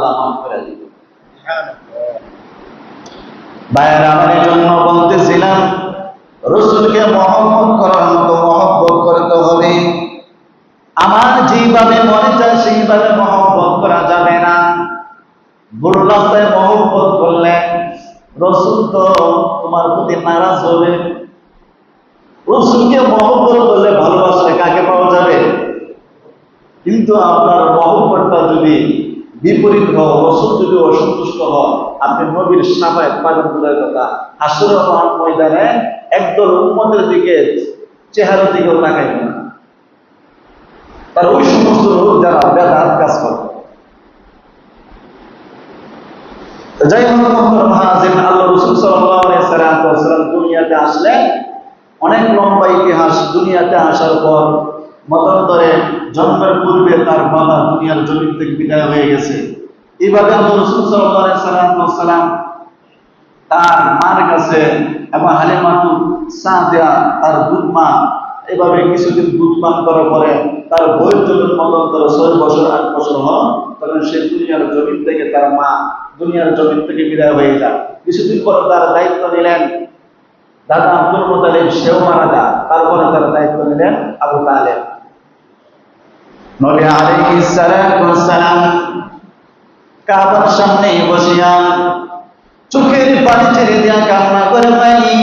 মাফ করে দিবে। ভাইয়ের আমার জন্য বলতেছিলাম, রাসূলকে মহব্বত করার মতো মহব্বত করতে হবে। আমার যেভাবে মনে চায় সেইভাবে মহব্বত করা যাবে না। ভুল রাস্তায় মহব্বত করলে রাসূল তো তোমার প্রতি নারাজ হবে। রাসূলকে মহব্বত করলে ভালোবাসলে কাকে পাওয়া যাবে? কিন্তু আপনার মহব্বতটা যদি বিপরীত হয়, রাসূল যদি অসন্তুষ্ট হয়, আপনি নবীর শাফায়াত পাবেন দূরের কথা, হাসরের ময়দানে একদল উম্মতের দিকে চেহারার দিকেও তাকাইবেন না। তার ওই সমস্ত লোক যারা বেদাত কাজ করে। যাই হোক, আল্লাহ রাসূল সাল্লাল্লাহু আলাইহি ওয়াসাল্লাম দুনিয়াতে আসলেন। অনেক লম্বা ইতিহাস। দুনিয়াতে আসার পর মতান্তরে জন্মের পূর্বে তার বাবা দুনিয়ার জমিন থেকে বিদায় হয়ে গেছে। এইভাবে আল্লাহ রাসূল সাল্লাল্লাহু আলাইহি ওয়াসাল্লাম তার মার কাছে এবং হালিমাতুল সাদিয়া তার দুধ মা, এভাবে কিছুদিন দুধ পান করার পরে তার বয়স যখন মতান্তরে 6 বছর 8 বছর হল, তখন সে দুনিয়ার জমিন থেকে, তার মা দুনিয়ার জমিন থেকে বিদায় হয়ে যায়। কিছুদিন পরে তার দায়িত্ব নিলেন দাদা আব্দুল মুত্তালিব, সেও মারা যায়। তারপরে তার দায়িত্ব নিলেন আবু তালেব। নবী আলাইহিস সালাতু ওয়াস সালাম কাবার সামনে বসিয়া চোখের পানি ছেড়ে দিয়া কান্না করে, পানি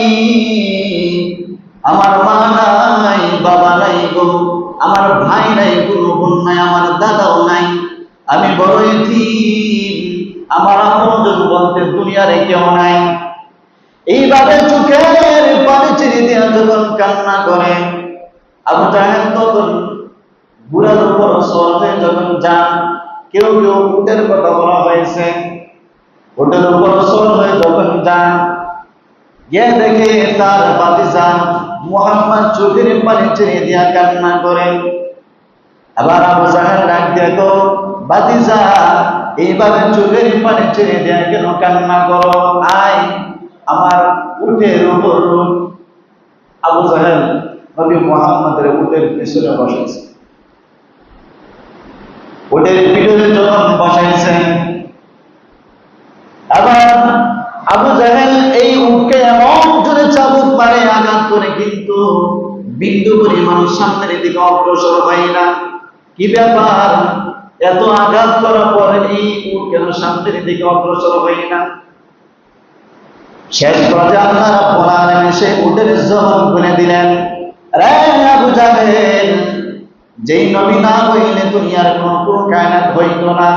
আমার মা নাই, বাবা নাই গো, আমার ভাই নাই, কোনো বোন নাই, আমার দাদাও নাই, আমি বড় এতিম, আমার আপনজন বলতে দুনিয়ার কেউ নাই। এইভাবে চোখের পানি ছেড়ে দিয়া যখন কান্না করে, আবু জাহেল তখন বুড়ার উপর সর হয়ে যখন যান, কেউ কেউ উটের কথা বলা হয়েছে, উটের উপর সর হয়ে যখন যান, গিয়ে দেখে তার ভাতিজা মুহাম্মদ চোখের পানি ছেড়ে দিয়া কান্না করে। আবার আবু জাহেল ডাক দিয়ে, তো ভাতিজা এইভাবে চোখের পানি ছেড়ে দিয়া কেন কান্না করো? আয় আমার উটের উপর। আবু জাহেল নবী মুহাম্মদের উটের পিছনে বসেছে। উটের পিছনে যখন বসাইছেন, আবার আবু জাহেল এই উটকে এমন জোরে চাবুক মারে, আঘাত করে, কিন্তু বিন্দু পরিমাণ সামনের দিকে অগ্রসর হয় না। কি ব্যাপার, এত আঘাত করার পরে এই উট কেন সামনের দিকে অগ্রসর হয় না? শেষ পর্যায়ে আল্লাহ রাব্বুল আলামিন সে উটের জবান খুলে দিলেন, রে আবু জাহেল, যেই নবী না হইলে দুনিয়ার কোন কায়নাত হইত না,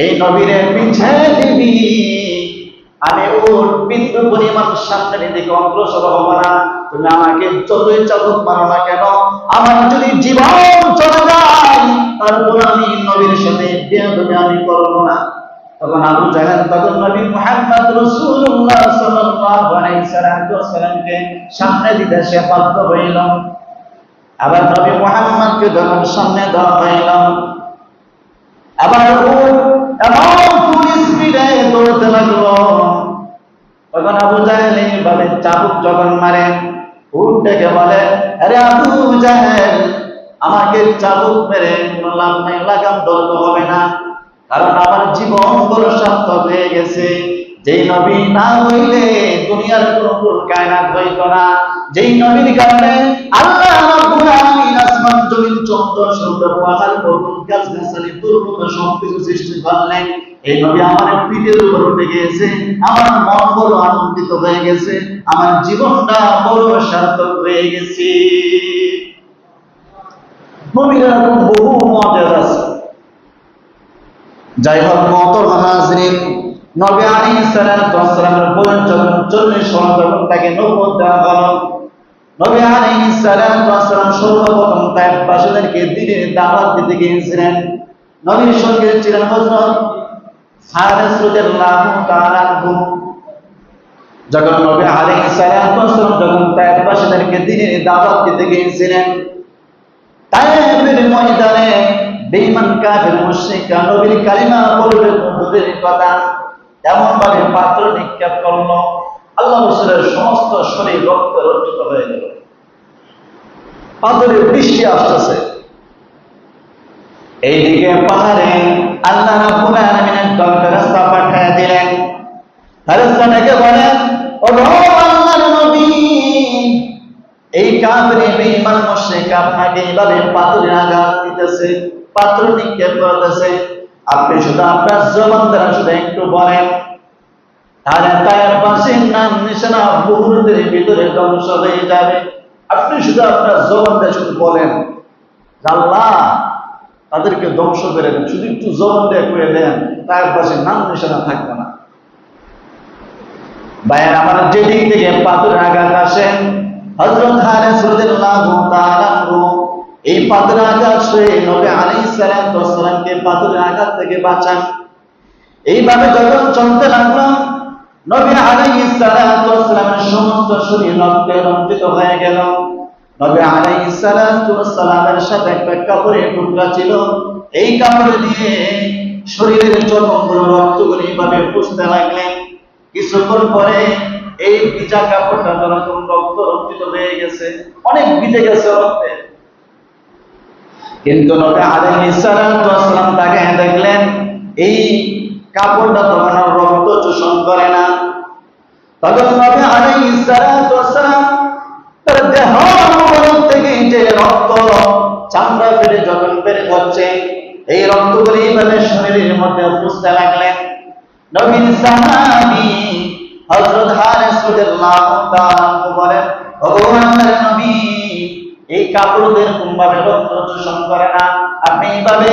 এই নবীরে পিছে দিবি, আমি ওর বিন্দু পরিমাণ সামনের দিকে অগ্রসর হব না। তুমি আমাকে যতই চাবুক মারো না কেন, আমার যদি জীবন চলে যায়, তারপর আমি নবীর সাথে বেয়াদবি আমি করব না। তখন আবু জাহেল তখন নবী মুহাম্মদ রাসূলুল্লাহ সাল্লাল্লাহু আলাইহি ওয়াসাল্লামকে সামনে দিতে সে বাধ্য হইল। আবার নবী মুহাম্মদকে যখন সামনে দেওয়া হইল, আবার এমন ফুল স্পিডে দৌড়তে লাগলো। তখন আবু জাহেল এইভাবে চাবুক যখন মারে, উট ডেকে বলে, আরে আবু জাহেল, আমাকে চাবুক মেরে কোনো লাভ নাই, লাগাম ধরতে হবে না, কারণ আমার জীবন বড় সার্থক হয়ে গেছে। যেই নবী না হইলে দুনিয়ার কোন কায়নাত হইত না, যেই নবীর কারণে আল্লাহ রাব্বুল আলামিন আসমান জমিন চন্দ্র সূর্য পাহাড় পর্বত গাছগাছালি পর্বত সবকিছু সৃষ্টি করলেন, এই নবী আমার পিঠের উপর উঠে গিয়েছে, আমার মন বড় আনন্দিত হয়ে গেছে, আমার জীবনটা বড় সার্থক হয়ে গেছে। নবীর এরকম বহু মজা আছে। যাই হোক, মুহতারাম হাজরিন, নবী আলাইহিস সালাতু ওয়াস সালামের বয়স যখন 40 হল, তখন তাকে নবুয়ত দেওয়া হলো। নবী আলাইহিস সালাতু ওয়াস সালাম সর্বপ্রথম তায়েফবাসীদেরকে দ্বীনের দাওয়াত দিতে গিয়েছিলেন। নবীর সঙ্গে ছিলেন হযরত হারিস রাদিয়াল্লাহু তাআলা আনহু। যখন নবী আলাইহিস সালাতু ওয়াস সালাম যখন তায়েফবাসীদেরকে দ্বীনের দাওয়াত দিতে গিয়েছিলেন, তায়েফের ময়দানে বেঈমান কাফের মুশরিকরা নবীর কালিমা বলবে দূরের কথা, এমন ভাবে পাথর নিক্ষেপ করলো, আল্লাহ রাসূলের সমস্ত শরীর রক্তে রঞ্জিত হয়ে গেল। পাথরের বৃষ্টি আসতেছে। এইদিকে পাহাড়ে আল্লাহ রাব্বুল আলামিন একদল ফেরেশতা পাঠিয়ে দিলেন। ফেরেশতাকে বলেন, ও আল্লাহর নবী, এই কাফির বেঈমান মুশরিক আপনাকে এইভাবে পাথরের আঘাত দিতেছে, পাথর নিক্ষেপ করতেছে, আপনি শুধু আপনার জবান দ্বারা শুধু একটু বলেন, তাহলে তায়েফবাসীর নাম নিশানা মুহূর্তের ভিতরে ধ্বংস হয়ে যাবে। আপনি শুধু আপনার জবান দিয়ে শুধু বলেন, আল্লাহ তাদেরকে ধ্বংস করে দেন, শুধু একটু জবান দিয়ে করে দেন, তায়েফবাসীর নাম নিশানা থাকবে না। ভাইয়ের আমার, যেদিক থেকে পাথরের আঘাত আসেন, হযরত হারেস রাদিয়াল্লাহু তাআলা আনহু এই পাথরের আঘাত সয়ে নবী আলাইহিস সালাতু ওয়াস সালামকে পাথরের আঘাত থেকে বাঁচান। এইভাবে যখন চলতে লাগলো, নবী আলাইহিস সালাতু ওয়াস সালামের সমস্ত শরীর রক্তে রঞ্জিত হয়ে গেল। নবী আলাইহিস সালাতু ওয়াস সালামের সাথে একটা কাপড়ের টুকরা ছিল, এই কাপড় দিয়ে শরীরের চর্মগুলো রক্তগুলো এইভাবে পুষতে লাগলেন। কিছুক্ষণ পরে এই ভিজা কাপড়টা যখন রক্ত রঞ্জিত হয়ে গেছে, অনেক ভিজে গেছে রক্তে, কিন্তু নবী আলাইহিস সালাতু ওয়াস সালাম তাকে দেখলেন এই কাপড়টা তখন আর রক্ত শোষণ করে না। তখন নবী আলাইহিস সালাতু ওয়াস সালাম তার দেহ থেকে যে রক্ত চামড়া ফেটে যখন বের হচ্ছে, এই রক্তগুলি এইভাবে শরীরের মধ্যে পুষতে লাগলেন। নবীর সাহাবী হযরত হারেস রাদিয়াল্লাহু তাআলা বলেন, ও আল্লাহর নবী, এই কাপড়দের কোনভাবে রক্ত শোষণ করে না, আপনি এইভাবে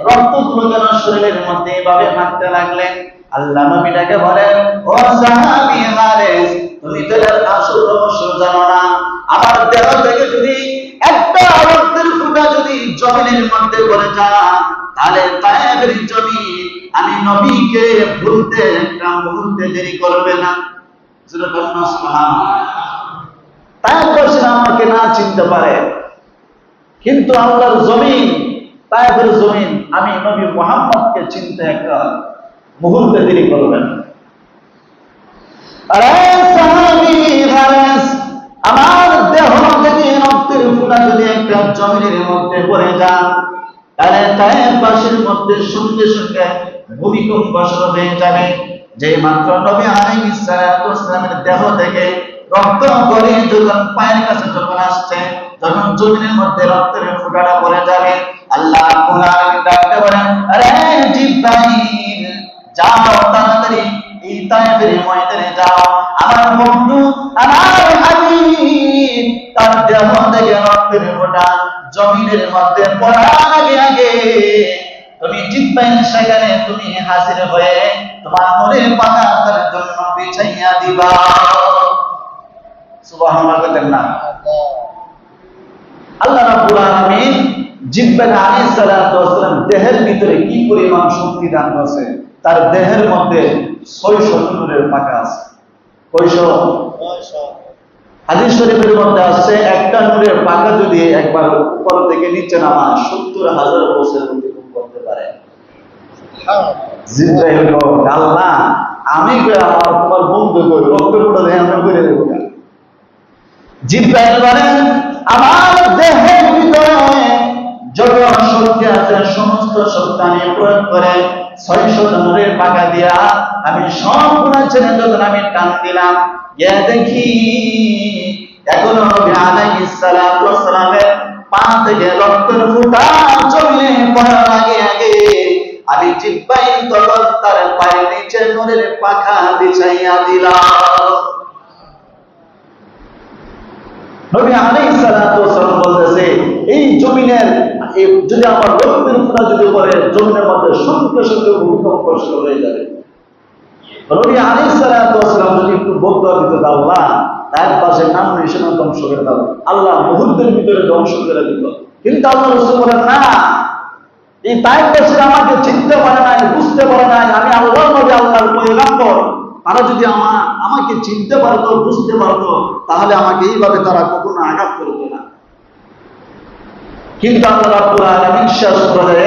রক্তগুলো যেন শরীরের মধ্যে এইভাবে মাখতে লাগলেন। আল্লাহ নবীটাকে বলেন, ও সাহাবী হারেস, তুমি তো এর আসল রহস্য জানো না। আমার দেহ থেকে যদি একটা রক্তের ফোঁটা যদি জমিনের মধ্যে পড়ে যায়, তাহলে তায়েফের জমি আমি নবীকে ভুলতে একটা মুহূর্তে দেরি করবে না। তায়েফবাসীরা আমাকে না চিনতে পারে, কিন্তু আল্লাহর জমিন, তায়েফের জমিন আমি নবী মুহাম্মদকে চিনতে একটা মুহূর্তে দেরি করবে না। আরে সাহাবী হারেস, আমার দেহ থেকে রক্তের ফোঁটা যদি একটা জমিনের মধ্যে পড়ে যায়, তাহলে তায়েফবাসীর মধ্যে সঙ্গে সঙ্গে ভূমিকম্প শুরু হয়ে যাবে। যে মাত্র নবী আলাইহিস সালাতু ওয়াস সালামের দেহ থেকে রক্ত গড়িয়ে যখন পায়ের কাছে যখন আসছে, যখন জমিনের মধ্যে রক্তের ফোঁটাটা পড়ে যাবে, আল্লাহ রাব্বুল আলামিন ডাকতে বলেন, আরে জিবরাইল, যাও তাড়াতাড়ি এই তায়েফের ময়দানে যাও, আমার বন্ধু, আমার হাবিব তার দেহ থেকে রক্তের ফোঁটা জমিনের মধ্যে পড়ার আগে আগে তুমি জিব্রাইল সেখানে তুমি হাজির হয়ে তোমার নূরের পাতা তার জন্য বিছাইয়া দিবা। সুবহানাল্লাহ, বলেন না? আল্লাহ রাব্বুল আলামিন জিব্রাইল আলাইহিস সালাতু ওয়াস সালাম দেহের ভিতরে কি পরিমাণ শক্তি দান করেছে, তার দেহের মধ্যে 600 নূরের পাতা আছে। 600। হাদিস শরীফের মধ্যে আছে, একটা নূরের পাতা যদি একবার উপর থেকে নিচে নামা 70,000 বছর অতিক্রম করতে পারে। জিব্রাইল বলেন, আল্লাহ আমি আমার তোমার বন্ধু কই রক্তের ফোঁটা দিয়ে আমরা করে দেব না। জিব্রাইল বলেন, আমার দেহের ভিতরে যত শক্তি আছে সমস্ত শক্তি আমি প্রয়োগ করে 600 নূরের পাতা দিয়া আমি সম্পূর্ণ ছেড়ে যখন আমি টান দিলাম, দেখি এখনো নবী আলাইহিস সালাতু ওয়াস সালামের পা থেকে রক্তের ফোঁটা জমিনে পড়ার আগে আগে আমি জিব্রাইল তখন তার পায়ের নিচে নূরের পাখা বিছাইয়া দিলাম। নবী আলাইহিস সালাতু ওয়াস সালাম বলতেছে, এই জমিনের যদি আমার রক্তের ফোঁটা যদি পড়ে জমিনের মধ্যে সঙ্গে সঙ্গে ভূমিকম্প শুরু হয়ে যাবে। নবী আলাইহিস সালাতু ওয়াস সালাম যদি একটু বদয়া দিত, আল্লাহ তার পাশে নাম নিশানা ধ্বংস করে দাও, আল্লাহ মুহূর্তের ভিতরে ধ্বংস করে দিত। কিন্তু আল্লাহ রাসূল বলেন, না, এই তায়েফবাসীরা আমাকে চিনতে পারে নাই, বুঝতে পারে নাই আমি আল্লাহর নবী, আল্লাহর পয়গম্বর। তারা যদি আমাকে চিনতে পারতো, বুঝতে পারতো, তাহলে আমাকে এইভাবে তারা কখনো আঘাত করতো না। কিন্তু আল্লাহ রাব্বুল আলামিন বিশ্বাস করে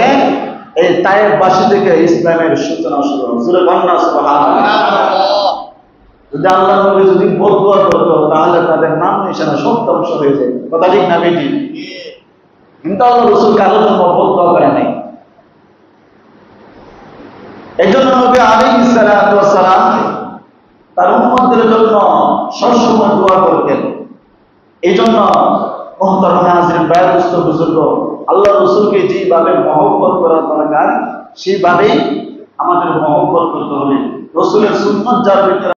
এই তায়েফবাসী থেকে ইসলামের সূচনা শুরু হলো। সূরা বান্না, সুবহানাল্লাহ। যদি আল্লাহ নবী যদি বদয়া করতো, তাহলে তাদের নাম নিশানা সব ধ্বংস হয়ে যায়। কথা ঠিক না বেটি? কিন্তু আল্লাহ রাসূল কারোর জন্য বদয়া করে নাই। এই জন্য নবী আলাইহিস সালাতু ওয়াস সালাম তার উম্মতদের জন্য সবসময় দোয়া করতেন। এই জন্য মুহতারাম হাজিরিন বায়াতুস্ত বুজুর্গ, আল্লাহ রাসূলকে যেভাবে মহব্বত করা দরকার সেইভাবেই আমাদের মহব্বত করতে হবে। রাসূলের সুন্নাত যার ভিতরে